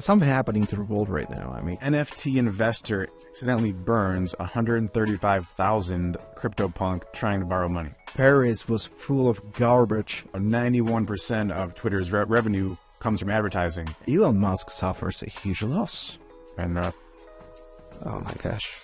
something happening to the world right now. I mean, NFT investor accidentally burns 135,000 CryptoPunk trying to borrow money. Paris was full of garbage. 91% of Twitter's revenue comes from advertising. Elon Musk suffers a huge loss. And oh my gosh.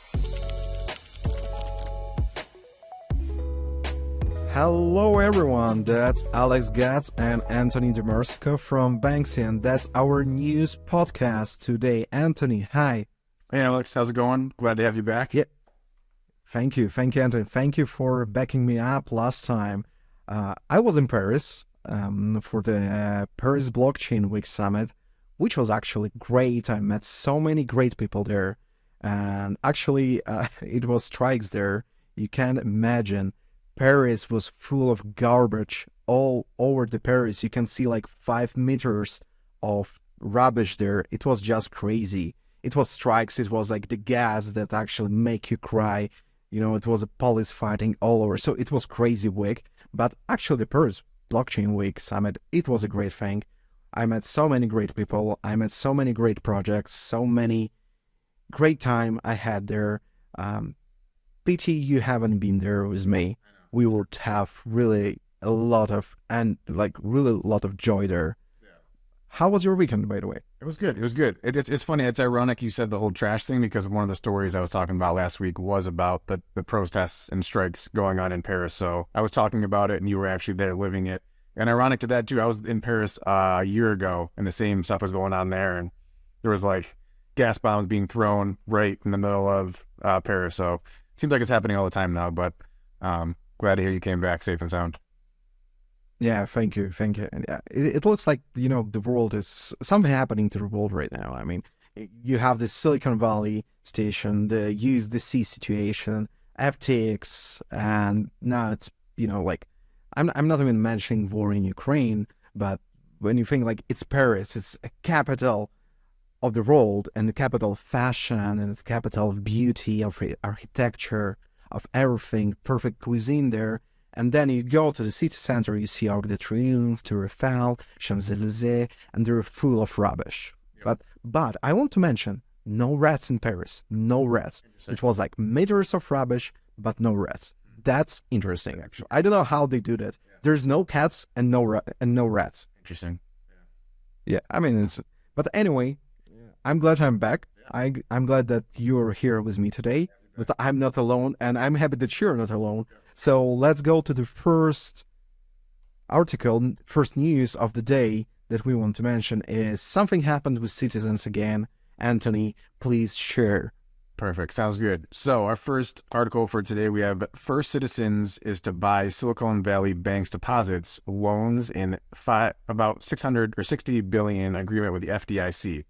Hello everyone, that's Alex Gatz and Anthony Demersico from Banxe, and that's our news podcast today. Anthony, hi. Hey Alex, how's it going? Glad to have you back. Yeah. Thank you, Anthony. Thank you for backing me up last time. I was in Paris for the Paris Blockchain Week Summit, which was actually great. I met so many great people there, and actually it was strikes there. You can't imagine. Paris was full of garbage all over the Paris. You can see like 5 meters of rubbish there. It was just crazy. It was strikes. It was like the gas that actually make you cry. You know, it was a police fighting all over. So it was crazy week. But actually the Paris Blockchain Week Summit, it was a great thing. I met so many great people. I met so many great projects. So many great time I had there. Pity you haven't been there with me. We would have really a lot of joy there. Yeah. How was your weekend, by the way? It was good. It was good. It's funny. It's ironic you said the whole trash thing, because one of the stories I was talking about last week was about the protests and strikes going on in Paris. So I was talking about it and you were actually there living it. And ironic to that too, I was in Paris a year ago and the same stuff was going on there. And there was like gas bombs being thrown right in the middle of Paris. So it seems like it's happening all the time now, but glad to hear you came back safe and sound. Yeah, thank you. And it looks like, you know, the world is something happening to the world right now. I mean, you have the Silicon Valley station, the USDC situation, FTX, and now it's, you know, like, I'm not even mentioning war in Ukraine, but when you think like it's Paris, it's a capital of the world and the capital of fashion and it's capital of beauty, of architecture, of everything, perfect cuisine there, and then you go to the city center, you see Arc de Triomphe, Tour Eiffel, Champs-Élysées, and they're full of rubbish. Yep. But I want to mention, no rats in Paris, no rats. It was like meters of rubbish, but no rats. That's interesting, actually. I don't know how they do that. Yeah. There's no cats and no rats. Interesting. Yeah, I mean, but anyway, I'm glad I'm back. Yeah. I'm glad that you're here with me today. But I'm not alone, and I'm happy that you're not alone. So let's go to the first article, first news of the day that we want to mention is something happened with citizens again. Anthony, please share. Perfect. Sounds good. So our first article for today, we have First Citizens is to buy Silicon Valley Bank's deposits, loans in about 600 or 60 billion agreement with the FDIC.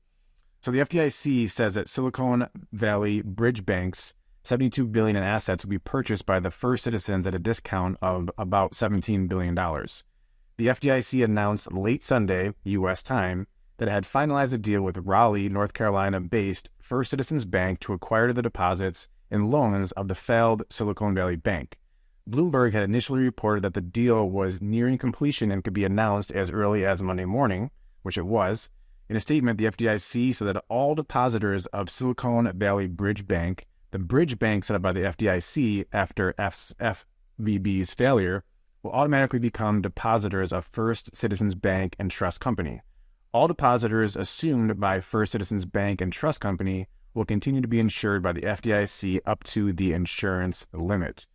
So the FDIC says that Silicon Valley bridge banks 72 billion in assets will be purchased by the First Citizens at a discount of about $17 billion. The FDIC announced late Sunday, U.S. time, that it had finalized a deal with Raleigh, North Carolina-based First Citizens Bank to acquire the deposits and loans of the failed Silicon Valley Bank. Bloomberg had initially reported that the deal was nearing completion and could be announced as early as Monday morning, which it was. In a statement, the FDIC said that all depositors of Silicon Valley Bridge Bank, the bridge bank set up by the FDIC after FVB's failure, will automatically become depositors of First Citizens Bank and Trust Company. All depositors assumed by First Citizens Bank and Trust Company will continue to be insured by the FDIC up to the insurance limit.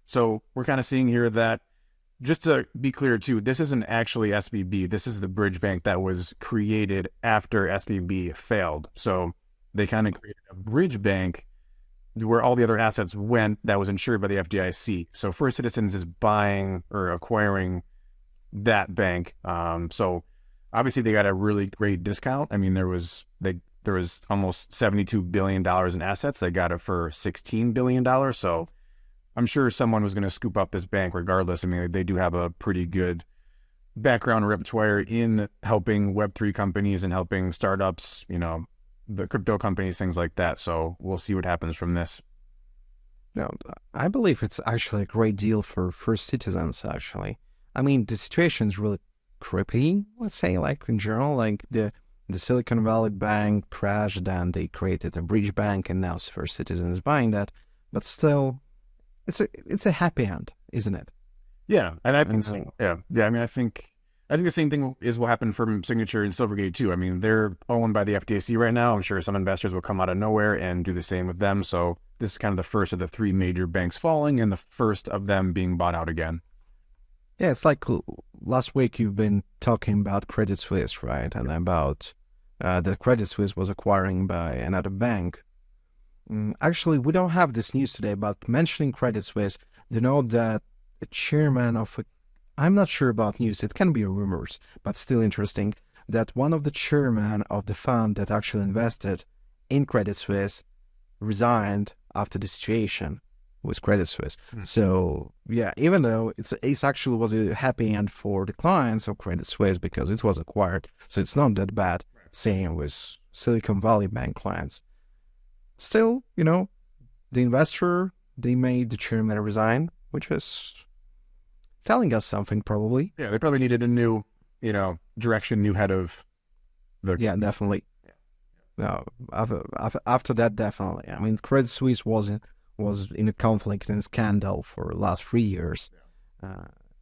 So we're kind of seeing here that, just to be clear too, this isn't actually SVB. This is the bridge bank that was created after SVB failed. So they kind of created a bridge bank where all the other assets went that was insured by the FDIC. So First Citizens is buying or acquiring that bank. So obviously they got a really great discount. I mean, there was almost $72 billion in assets. They got it for $16 billion. So I'm sure someone was going to scoop up this bank regardless. I mean, they do have a pretty good background repertoire in helping Web3 companies and helping startups, you know, the crypto companies, things like that. So we'll see what happens from this. No, I believe it's actually a great deal for First Citizens, actually. I mean, the situation is really creepy, let's say, like in general, like the The Silicon Valley Bank crashed, then they created a bridge bank, and now First Citizen is buying that. But still, it's a happy end, isn't it? Yeah, and I think And so. Yeah. I mean, I think the same thing is will happen from Signature and Silvergate too. I mean, they're owned by the FDIC right now. I'm sure some investors will come out of nowhere and do the same with them. So this is kind of the first of the three major banks falling, and the first of them being bought out again. yeah, it's like last week you've been talking about Credit Suisse, right? And about that Credit Suisse was acquiring by another bank. Actually, we don't have this news today, but mentioning Credit Suisse, you know that the chairman of I'm not sure about news, it can be rumors, but still interesting, that one of the chairman of the fund that actually invested in Credit Suisse resigned after the situation with Credit Suisse. So yeah, even though it's actually was a happy end for the clients of Credit Suisse because it was acquired, so it's not that bad. Same with Silicon Valley Bank clients. Still, the investor, they made the chairman resign, which is telling us something probably. Yeah, they probably needed a new, direction, new head of the. Yeah, definitely. No, after that, definitely. I mean, Credit Suisse was in a conflict and scandal for the last 3 years,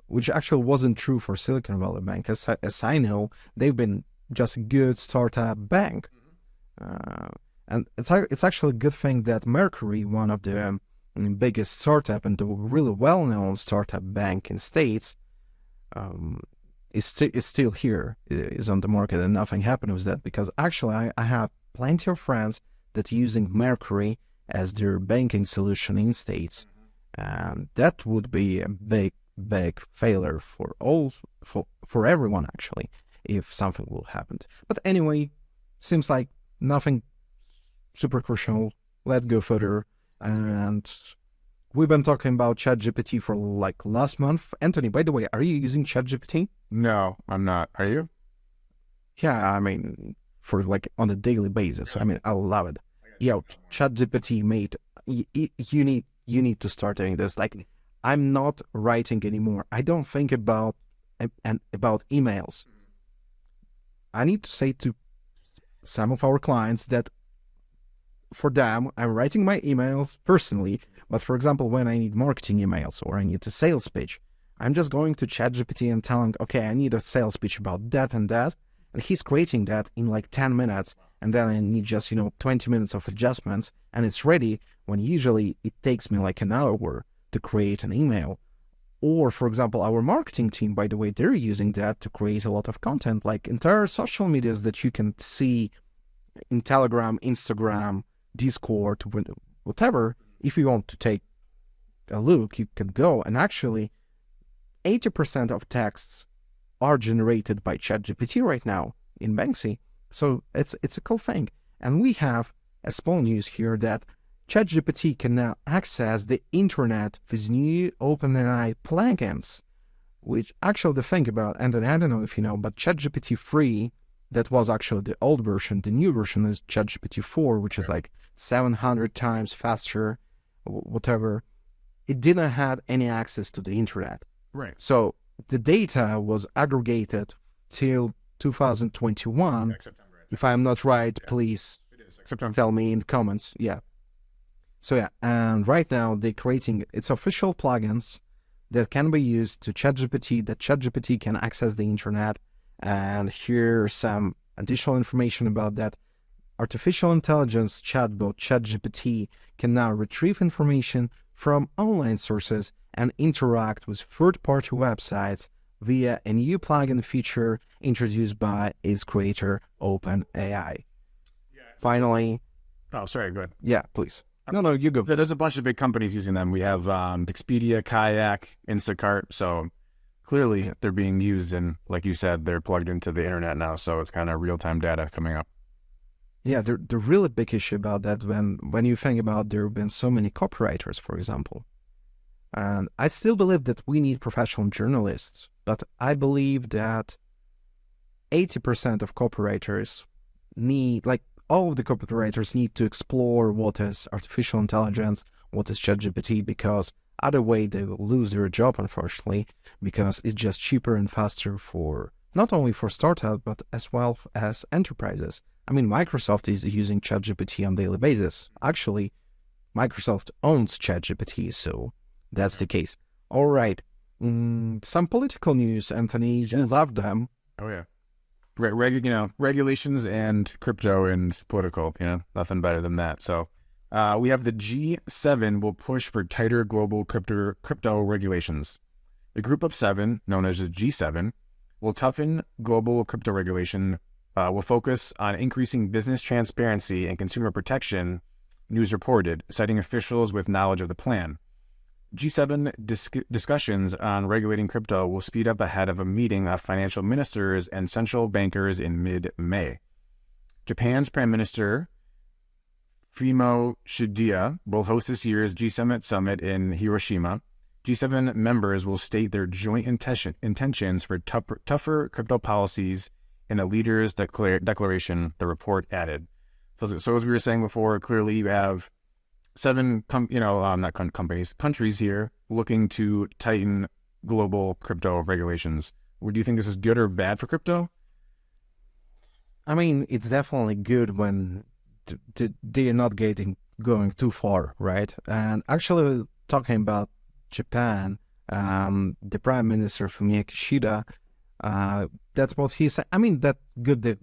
which actually wasn't true for Silicon Valley Bank. As I know, they've been just a good startup bank. And it's actually a good thing that Mercury, one of the biggest startup and the really well-known startup bank in States, is still here, is on the market, and nothing happened with that because actually I have plenty of friends that using Mercury as their banking solution in States, and that would be a big failure for everyone actually if something will happen. But anyway, seems like nothing super crucial. Let's go further. And we've been talking about ChatGPT for like last month. Anthony, by the way, are you using ChatGPT? No, I'm not. Are you? Yeah, I mean, for like on a daily basis. I mean, I love it. Yeah, ChatGPT made you need to start doing this. Like, I'm not writing anymore. I don't think about emails. I need to say to some of our clients that for them, I'm writing my emails personally, but for example, when I need marketing emails or I need a sales pitch, I'm just going to ChatGPT and telling, okay, I need a sales pitch about that and that, and he's creating that in like 10 minutes, and then I need just, 20 minutes of adjustments, and it's ready, when usually it takes me like an hour to create an email. Or, for example, our marketing team, by the way, they're using that to create a lot of content, like entire social medias that you can see in Telegram, Instagram, Discord, whatever. If you want to take a look, you can go, and actually 80% of texts are generated by ChatGPT right now in Banxe. So it's a cool thing. And we have a small news here that ChatGPT can now access the internet with new OpenAI plugins, which actually the thing about, and I don't know if you know, but ChatGPT 3, that was actually the old version. The new version is ChatGPT 4, which is like 700 times faster, whatever. It didn't have any access to the internet. Right. So the data was aggregated till 2021. Like September. If I'm not right, please September. tell me in the comments. Yeah. So yeah, and right now they're creating its official plugins that can be used to ChatGPT, that ChatGPT can access the internet. And here's some additional information about that. Artificial intelligence chatbot ChatGPT can now retrieve information from online sources and interact with third-party websites via a new plugin feature introduced by its creator, OpenAI. Finally... Oh, sorry, go ahead. Yeah, please. No, you go. There's a bunch of big companies using them. We have Expedia, Kayak, Instacart. So clearly they're being used, and like you said, they're plugged into the internet now. So it's kind of real-time data coming up. Yeah, the really big issue about that when you think about there have been so many copywriters, for example. And I still believe that we need professional journalists, but I believe that 80% of copywriters need, like all of the copywriters need to explore what is artificial intelligence, what is ChatGPT, because other way they will lose their job, unfortunately, because it's just cheaper and faster for not only for startups, but as well as enterprises. I mean, Microsoft is using ChatGPT on a daily basis. Actually, Microsoft owns ChatGPT, so that's the case. All right. Some political news, Anthony. You love them. Oh yeah. Regulations and crypto and political, nothing better than that. So we have the G7 will push for tighter global crypto regulations. The group of seven, known as the G7, will toughen global crypto regulation, will focus on increasing business transparency and consumer protection, news reported, citing officials with knowledge of the plan. G7 discussions on regulating crypto will speed up ahead of a meeting of financial ministers and central bankers in mid-May. Japan's Prime Minister Fumio Kishida will host this year's G7 summit in Hiroshima. G7 members will state their joint intentions for tougher crypto policies in a leader's declaration, the report added. So as we were saying before, clearly you have seven, countries here looking to tighten global crypto regulations. Do you think this is good or bad for crypto? I mean, it's definitely good when they're not going too far, right? And actually, talking about Japan, the Prime Minister Fumio Kishida, that's what he said. I mean, that's good that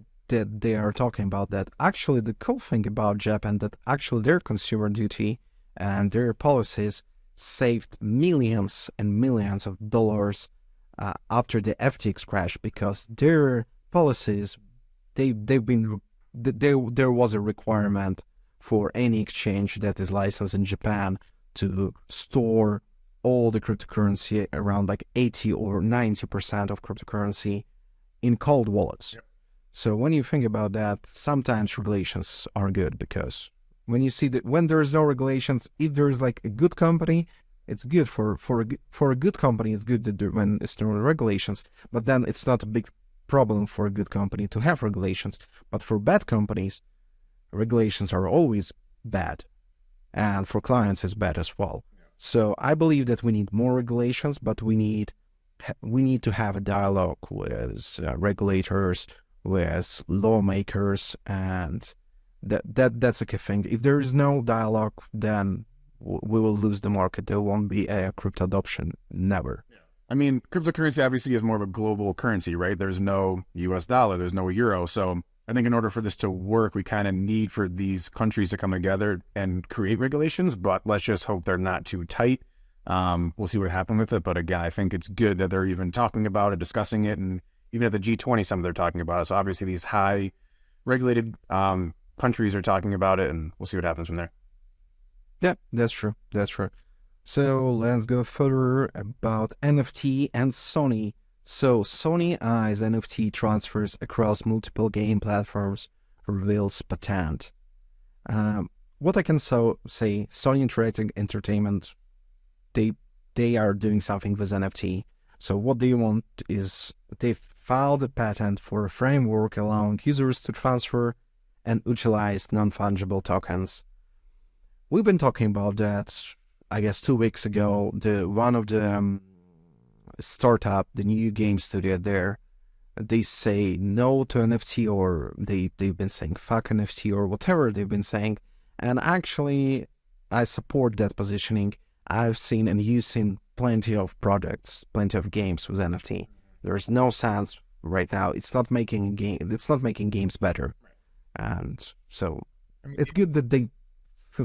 they are talking about that. Actually, the cool thing about Japan that actually their consumer duty and their policies saved millions and millions of dollars after the FTX crash, because their policies, there was a requirement for any exchange that is licensed in Japan to store all the cryptocurrency, around like 80 or 90% of cryptocurrency, in cold wallets. Yep. So when you think about that, sometimes regulations are good, because when you see that when there is no regulations, if there is like a good company, it's good for a good company. It's good that when it's no regulations, but then it's not a big problem for a good company to have regulations. But for bad companies, regulations are always bad, and for clients it's bad as well. Yeah. So I believe that we need more regulations, but we need to have a dialogue with regulators, with lawmakers, and that's a key thing. If there is no dialogue, then we will lose the market. There won't be a crypto adoption, never. Yeah. I mean, cryptocurrency obviously is more of a global currency, right? There's no US dollar, there's no euro. So I think in order for this to work, we kind of need for these countries to come together and create regulations, but let's just hope they're not too tight. We'll see what happens with it. But again, I think it's good that they're even talking about it, discussing it, and even at the G20 summit, they're talking about it. So obviously these high regulated countries are talking about it, and we'll see what happens from there. Yeah, that's true. That's true. So let's go further about NFT and Sony. So Sony eyes NFT transfers across multiple game platforms, reveals patent. What I can say, Sony Interactive Entertainment, they are doing something with NFT. So what they want is they filed a patent for a framework allowing users to transfer and utilize non-fungible tokens. We've been talking about that, I guess, 2 weeks ago. One of the startup, the new game studio there, they say no to NFT, or they've been saying fuck NFT or whatever they've been saying. And actually, I support that positioning. I've seen and you've seen plenty of products, plenty of games with NFT. There's no sense right now. It's not making games better. And so it's good that they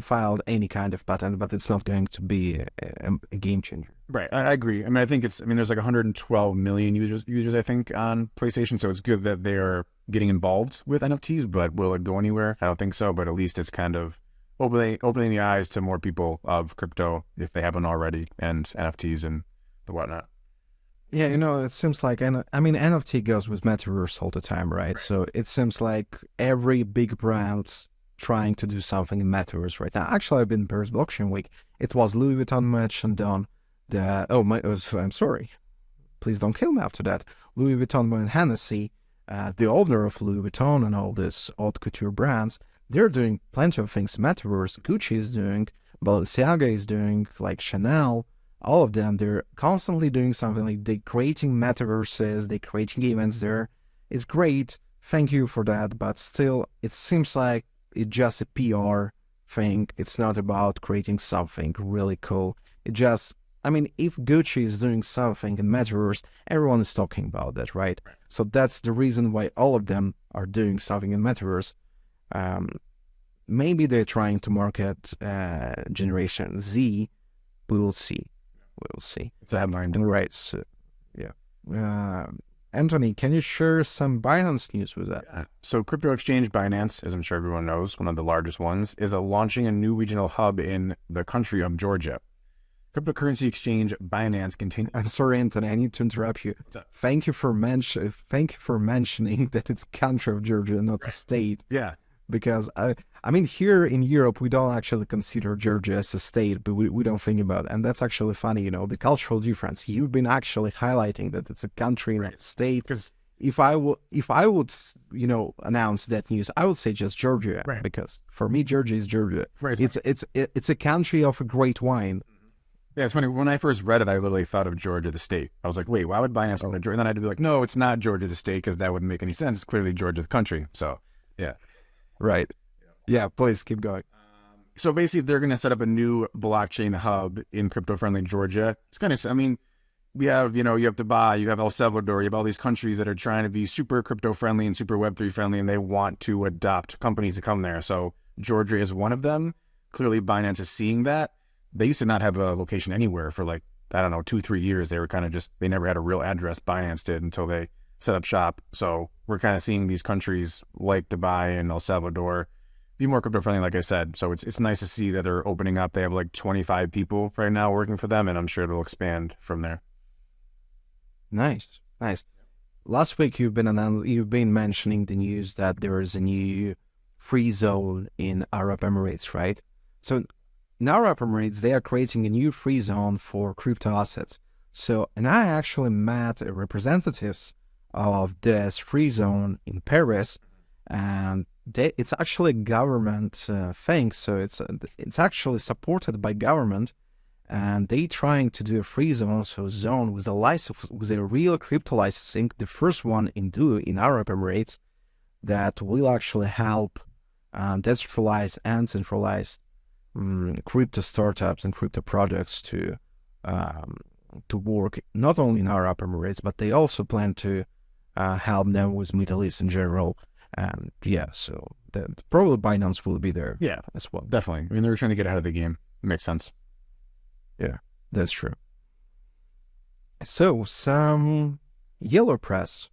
filed any kind of patent, but it's not going to be a game changer. Right, I agree. I mean, there's like 112 million users, I think, on PlayStation, so it's good that they are getting involved with NFTs, but will it go anywhere? I don't think so, but at least it's kind of opening the eyes to more people of crypto, if they haven't already, and NFTs and the whatnot. Yeah, it seems like, NFT goes with metaverse all the time, right? So it seems like every big brand trying to do something in metaverse right now. Actually, I've been in Paris Blockchain Week. It was Louis Vuitton mentioned on I'm sorry. Please don't kill me after that. Louis Vuitton and Hennessy, the owner of Louis Vuitton and all these haute couture brands, they're doing plenty of things. Metaverse, Gucci is doing, Balenciaga is doing, like Chanel, all of them, they're constantly doing something like they're creating metaverses, they're creating events there. It's great. Thank you for that. But still, it seems like it's just a PR thing. It's not about creating something really cool. It just, I mean, if Gucci is doing something in metaverse, everyone is talking about that, right? So that's the reason why all of them are doing something in metaverse. Um, Maybe they're trying to market Generation Z. We will see. We will see. It's a headline. Right. So, yeah. Anthony, can you share some Binance news with that? Yeah. So crypto exchange Binance, as I'm sure everyone knows, one of the largest ones, is launching a new regional hub in the country of Georgia. Cryptocurrency exchange Binance continues. I'm sorry, Anthony. I need to interrupt you. Thank you for mentioning that it's country of Georgia, not a state. Yeah. Because I mean, here in Europe, we don't actually consider Georgia as a state, but we don't think about it. And that's actually funny, you know, the cultural difference. You've been actually highlighting that it's a country, not a state. Because if I would, you know, announce that news, I would say just Georgia, Right. because for me, Georgia is Georgia. Right. It's a country of a great wine. Yeah, it's funny. When I first read it, I literally thought of Georgia, the state. I was like, wait, why would Binance own Georgia? And then I had to be like, no, it's not Georgia, the state, because that wouldn't make any sense. It's clearly Georgia, the country. So, yeah. Right. Yeah, please keep going. So basically, they're going to set up a new blockchain hub in crypto-friendly Georgia. It's kind of, I mean, we have, you know, you have Dubai, you have El Salvador, you have all these countries that are trying to be super crypto-friendly and super Web3 friendly, and they want to adopt companies to come there. So Georgia is one of them. Clearly, Binance is seeing that. They used to not have a location anywhere for like, I don't know, 2-3 years. They were kind of just, they never had a real address. Binance did until they set up shop. So we're kind of seeing these countries like Dubai and El Salvador be more crypto friendly, like I said. So it's nice to see that they're opening up. They have like 25 people right now working for them, and I'm sure it'll expand from there. Nice. Last week you've been mentioning the news that there is a new free zone in Arab Emirates, right? So in Arab Emirates, they are creating a new free zone for crypto assets. So, and I actually met representatives of this free zone in Paris, and it's actually a government thing. So it's actually supported by government, and they trying to do a free zone, so zone with a license, with a real crypto licensing, the first one in Arab Emirates, that will actually help decentralized and centralized crypto startups and crypto projects to work not only in Arab Emirates, but they also plan to help them with Middle East in general. And yeah, so probably Binance will be there. Yeah, as well. Definitely. I mean, they're trying to get ahead of the game. Makes sense. Yeah, that's true. So some yellow press.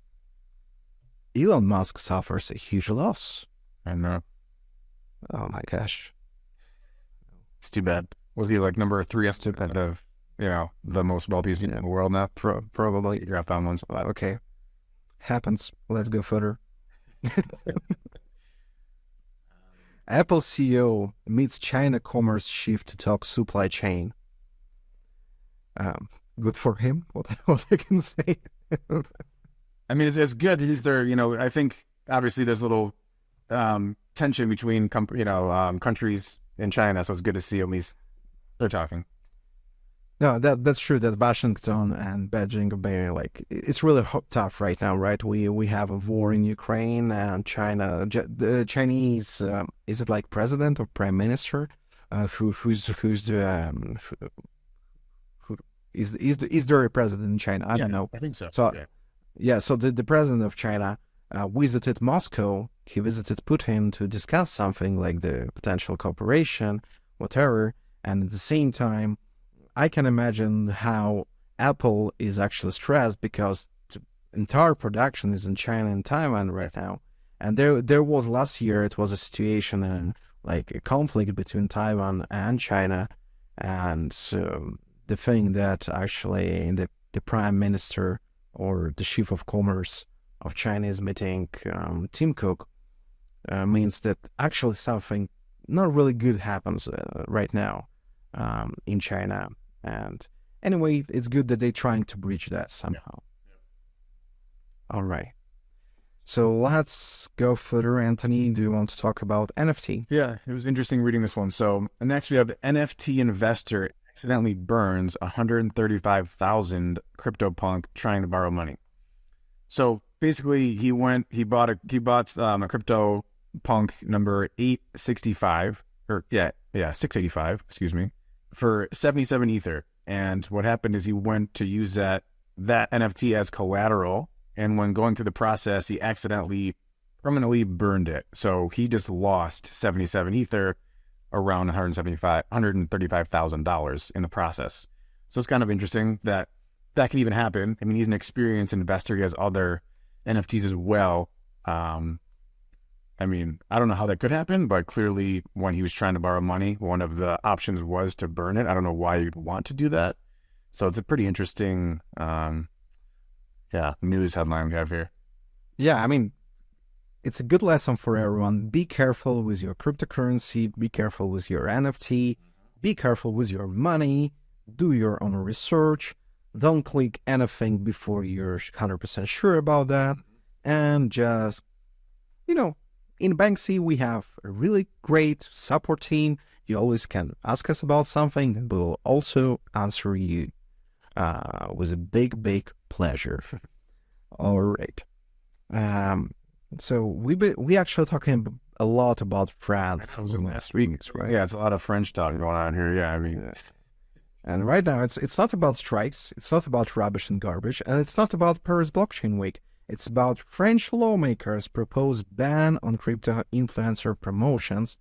Elon Musk suffers a huge loss. I know. Oh my gosh. It's too bad. Was he like number 3 estimate of, you know, the most wealthiest people in the world now? Probably. Yeah, I found one. Okay. Happens. Let's go further. Apple CEO meets China commerce shift to talk supply chain. Good for him. What I can say. I mean, it's good. Is there, you know, I think obviously there's a little tension between countries in China, so it's good to see at least they're talking. No, that's true. That Washington and Beijing are being like, it's really tough right now, right? We have a war in Ukraine, and China, the Chinese, is it like president or prime minister, who's the who is there a president in China? I don't know. I think so. So yeah, so the president of China visited Moscow. He visited Putin to discuss something like the potential cooperation, whatever, and at the same time, I can imagine how Apple is actually stressed because the entire production is in China and Taiwan right now. And there was last year, it was a situation like a conflict between Taiwan and China. And so the thing that actually the prime minister or the chief of commerce of China is meeting Tim Cook means that actually something not really good happens right now in China. And anyway, it's good that they're trying to bridge that somehow. All right. So let's go further. Anthony, do you want to talk about NFT? Yeah, it was interesting reading this one. So next we have NFT investor accidentally burns 135,000 CryptoPunk trying to borrow money. So basically, he bought a CryptoPunk number 865 or 685, excuse me, for 77 Ether. And what happened is he went to use that NFT as collateral, and when going through the process, he accidentally permanently burned it. So he just lost 77 Ether, around $135,000 in the process. So it's kind of interesting that could even happen. I mean, he's an experienced investor. He has other NFTs as well. I mean, I don't know how that could happen, but clearly when he was trying to borrow money, one of the options was to burn it. I don't know why you'd want to do that. So it's a pretty interesting, news headline we have here. Yeah, I mean, it's a good lesson for everyone. Be careful with your cryptocurrency. Be careful with your NFT. Be careful with your money. Do your own research. Don't click anything before you're 100% sure about that. And just, in Banxe, we have a really great support team. You always can ask us about something, and we'll also answer you with a big, big pleasure. All right. So we actually talking a lot about France. That was in last week, right? Yeah, it's a lot of French talk going on here. Yeah, I mean, and right now it's not about strikes, it's not about rubbish and garbage, and it's not about Paris Blockchain Week. It's about French lawmakers propose ban on crypto influencer promotions.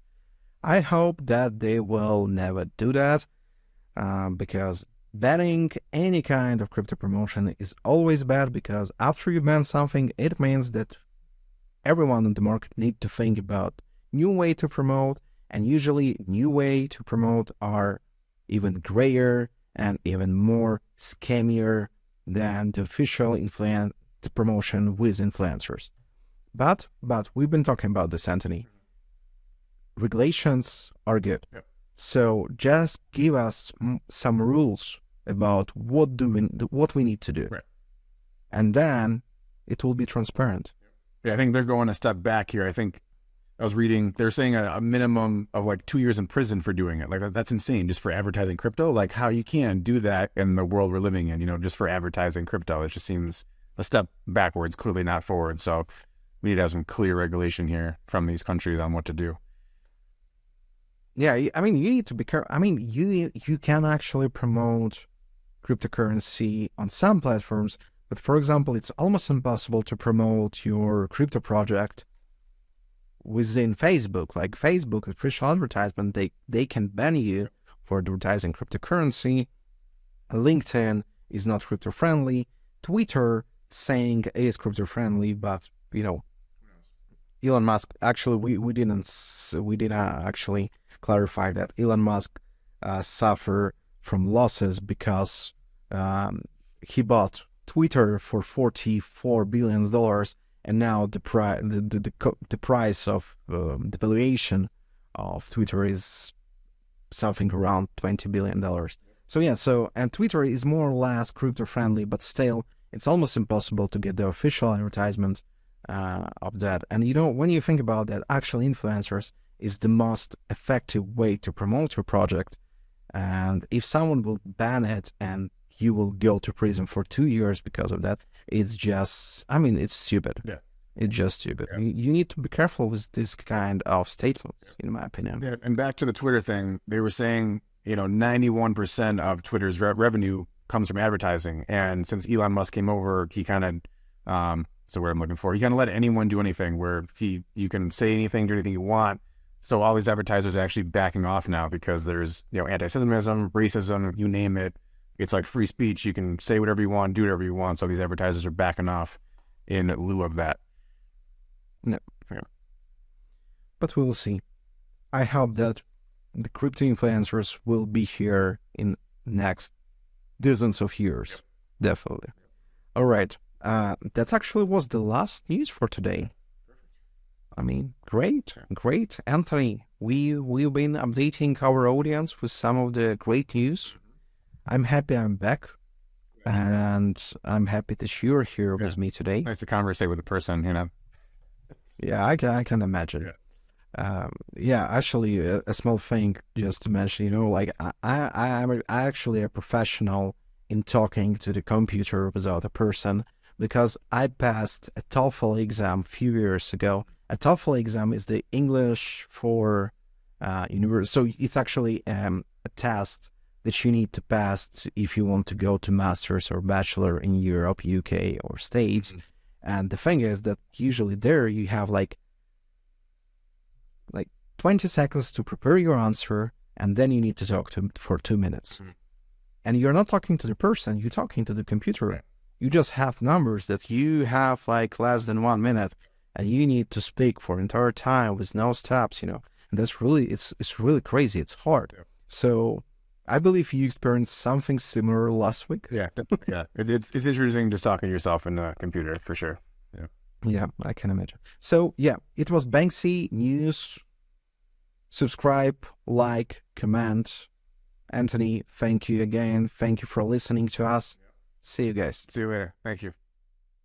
I hope that they will never do that, because banning any kind of crypto promotion is always bad, because after you ban something, it means that everyone in the market needs to think about new way to promote, and usually new way to promote are even grayer and even more scammier than the official promotion with influencers. But we've been talking about this, Anthony. Regulations are good. Yep. So just give us some rules about what we need to do. Right. And then it will be transparent. Yeah, I think they're going a step back here. I think I was reading, they're saying a minimum of like 2 years in prison for doing it. Like, that's insane, just for advertising crypto. Like, how you can do that in the world we're living in, just for advertising crypto. It just seems a step backwards, clearly not forward. So we need to have some clear regulation here from these countries on what to do. Yeah, I mean, you need to be careful. I mean, you can actually promote cryptocurrency on some platforms, but for example, it's almost impossible to promote your crypto project within Facebook. Like, Facebook, official advertisement, they can ban you for advertising cryptocurrency. LinkedIn is not crypto friendly. Twitter saying it is crypto friendly, but Elon Musk, actually we didn't actually clarify that Elon Musk suffer from losses because he bought Twitter for $44 billion, and now the price of the valuation of Twitter is something around $20 billion. And Twitter is more or less crypto friendly, but still it's almost impossible to get the official advertisement of that. And when you think about that, actually influencers is the most effective way to promote your project. And if someone will ban it and you will go to prison for 2 years because of that, it's just, it's stupid. Yeah. It's just stupid. Yeah. You need to be careful with this kind of statements, in my opinion. Yeah. And back to the Twitter thing, they were saying, 91% of Twitter's revenue comes from advertising. And since Elon Musk came over, he kind of, so what I'm looking for, he kind of let anyone do anything, where you can say anything, do anything you want. So all these advertisers are actually backing off now because there's, anti-Semitism, racism, you name it. It's like free speech. You can say whatever you want, do whatever you want. So these advertisers are backing off in lieu of that. No. Yeah. But we will see. I hope that the crypto influencers will be here in next dozens of years. Yep. Definitely. Yep. All right. That actually was the last news for today. Great. Anthony, we've been updating our audience with some of the great news. I'm happy I'm back, and I'm happy that you're here with me today. Nice to conversate with a person, Yeah, I can imagine. Yeah, actually, a small thing just to mention, like I'm actually a professional in talking to the computer without a person because I passed a TOEFL exam a few years ago. A TOEFL exam is the English for university. So it's actually a test that you need to pass if you want to go to master's or bachelor in Europe, UK, or States. Mhm. And the thing is that usually there you have like 20 seconds to prepare your answer, and then you need to talk to for 2 minutes. Mhm. And you're not talking to the person, you're talking to the computer. Right. You just have numbers that you have like less than 1 minute, and you need to speak for entire time with no stops, And that's really it's really crazy. It's hard. Yeah. So I believe you experienced something similar last week. Yeah, yeah. It's interesting just talking to yourself in a computer for sure. Yeah. Yeah, I can imagine. So yeah, it was Banksy news. Subscribe, like, comment. Anthony, thank you again. Thank you for listening to us. See you guys. See you later. Thank you.